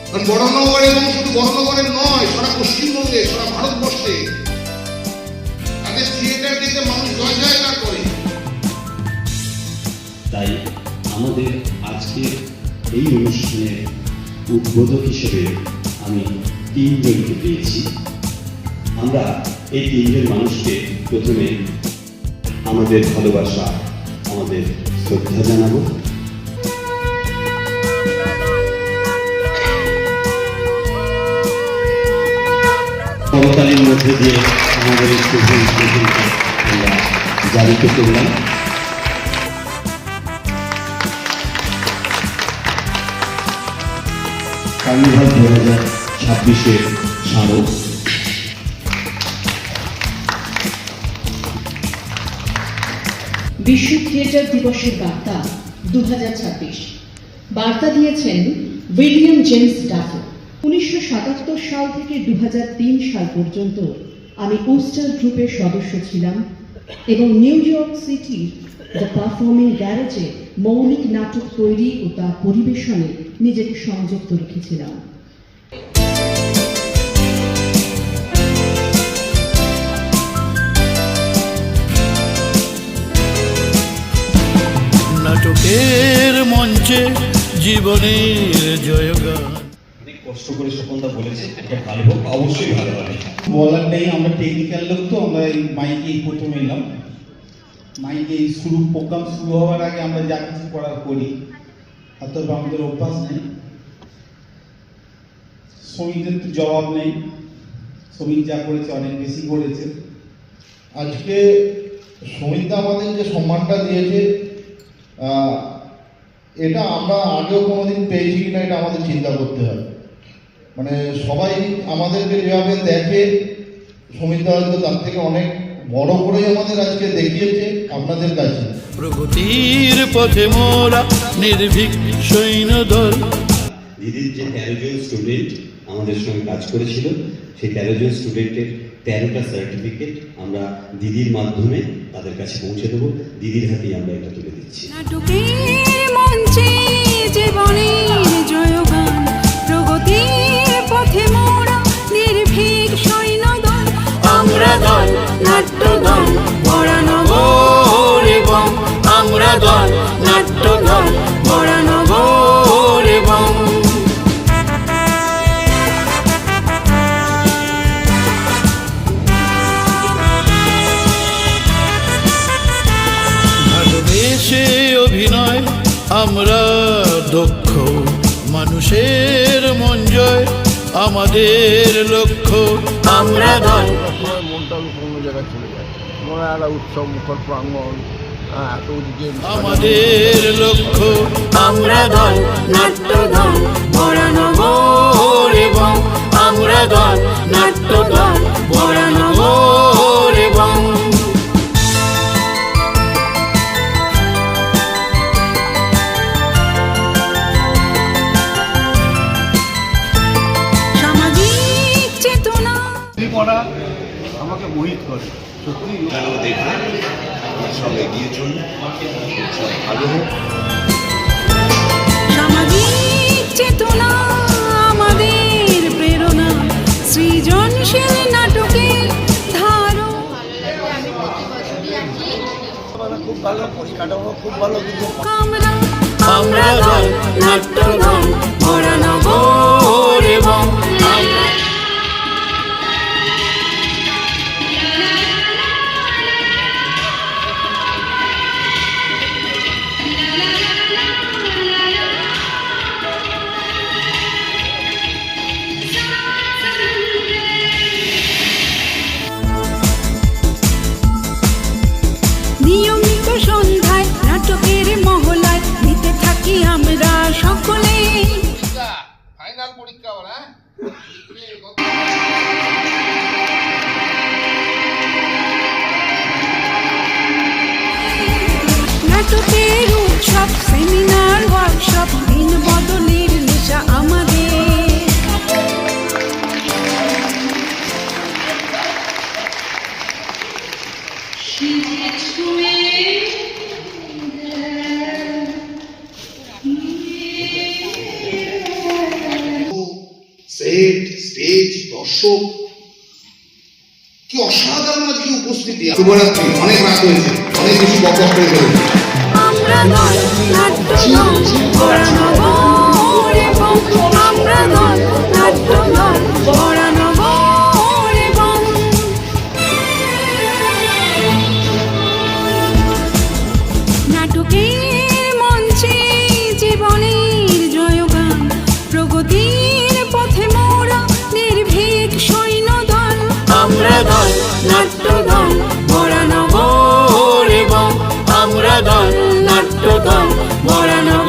কারণ বরানগর এবং শুধু বরানগরের নয়, সারা পশ্চিমবঙ্গে, সারা ভারতবর্ষে তাদের থিয়েটার দেখে মানুষ জয় জয়কার করে। তাই আমাদের আজকের এই অনুষ্ঠানের উদ্বোধক হিসেবে আমি তিনজনকে পেয়েছি। আমরা এই তিনজন মানুষকে প্রথমে আমাদের ভালোবাসা, আমাদের শ্রদ্ধা জানাবো। করতালির মধ্যে দিয়ে আমাদের এই শুভ উদ্বোধনকে আমরা জারিত করলাম। কার্নিভাল 2026-এর স্মারক। বিশ্ব থিয়েটার দিবসের বার্তা 2026 বার্তা দিয়েছেন উইলিয়াম জেমস ডাফো। 1977 সাল থেকে 2003 সাল পর্যন্ত আমি ওস্টার গ্রুপের সদস্য ছিলাম এবং নিউ ইয়র্ক সিটির দ্য পারফর্মিং গ্যারেজে মৌলিক নাটক তৈরি ও তা পরিবেশনে নিজেকে সংযুক্ত রেখেছিলাম। নাটকের মঞ্চে জীবনের জয়গান। অনেক কষ্ট করে স্বপনদা বলেছে এটা ভালো হোক, অবশ্যই ভালো হবে। বলার নেই, আমরা টেকনিক্যাল লোক তো, আমরা এই মাইকেই প্রথম এলাম। মাইকে প্রোগ্রাম শুরু হওয়ার আগে আমরা যা কিছু করার করি, অতএব আমাদের অভ্যাস নেই। শ্রমিকদের তো জবাব নেই, শ্রমিক যা করেছে অনেক বেশি করেছে। আজকে সমিতা আমাদের যে সম্মানটা দিয়েছে, এটা আমরা আগেও কোনোদিন পেয়েছি কিনা এটা আমাদের চিন্তা করতে হবে। মানে সবাই আমাদেরকে যেভাবে দেখে, সমিতা হয়তো তার থেকে অনেক বড় করে আমাদের আজকে দেখিয়েছে আপনাদের কাছে। প্রগতির পথে মোরা নির্ভীক সৈন্যদল। দিদির যে 13 জন স্টুডেন্ট আমাদের সঙ্গে কাজ করেছিল, সেই 13 জন স্টুডেন্টের 13টা সার্টিফিকেট আমরা দিদির মাধ্যমে তাদের কাছে পৌঁছে দেবো। দিদির হাতেই আমরা এটা তুলে দিচ্ছি। নাটকের মঞ্চে জীবনের জয়গান, প্রগতির পথে মোরা নির্ভীক সৈন্যদল। আমরা দল নাট্যদল বরানগর এবং আমরা দল নাট্যদল বরানগর এবং ভালোবেসে অভিনয় আমরা দক্ষ, মানুষের মন জয় আমাদের লক্ষ্য। আমরা দল। মনটা অন্য জায়গায় চলে যায়, মনে হয় একটা উৎসব মুখর প্রাঙ্গণ, এত দিকে আমাদের লক্ষ্য। আমরা দল নাট্যদল বরানগর এবং আমরা দল নাট্যদল বরানগর এবং সামাজিক চেতনা পড়া আমাকে মোহিত করে সত্যি। দেখবে সব এগিয়ে চলুন, সব ভালো হোক। সামাজিক চেতনা আমাদের প্রেরণা, সৃজনশীল নাটকের ধারণ। খুব ভালো পরিকাঠামো, খুব ভালো কিছু। আমরা দল নাট্যদল বরানগর এবং নিয়মিত সন্ধ্যায় নাটকের মহলায় নিতে থাকি আমরা সকলে। ফাইনাল পরীক্ষা ওরা নাটকের উৎসব, সেমিনার, ওয়ার্কশপ, দিন বদলের নেশা আমাদের। সেট স্টেজ দর্শক কি অসাধারণ আজকে উপস্থিতি। শুভরাত্রি, অনেক রাত হয়েছে, অনেক বেশি বক করে ফেলেছি। আমরা দল নাট্য দল বরানগর এবং আমরা দল নাট্য দল বরানগর এবং নাটকের মঞ্চে জীবনের জয়গান, প্রগতির পথে মোরা নির্ভীক সৈন্যদল। আমরা দল নাট্য দল বরানগর এবং আমরা দল নাট্য দল বরানগর।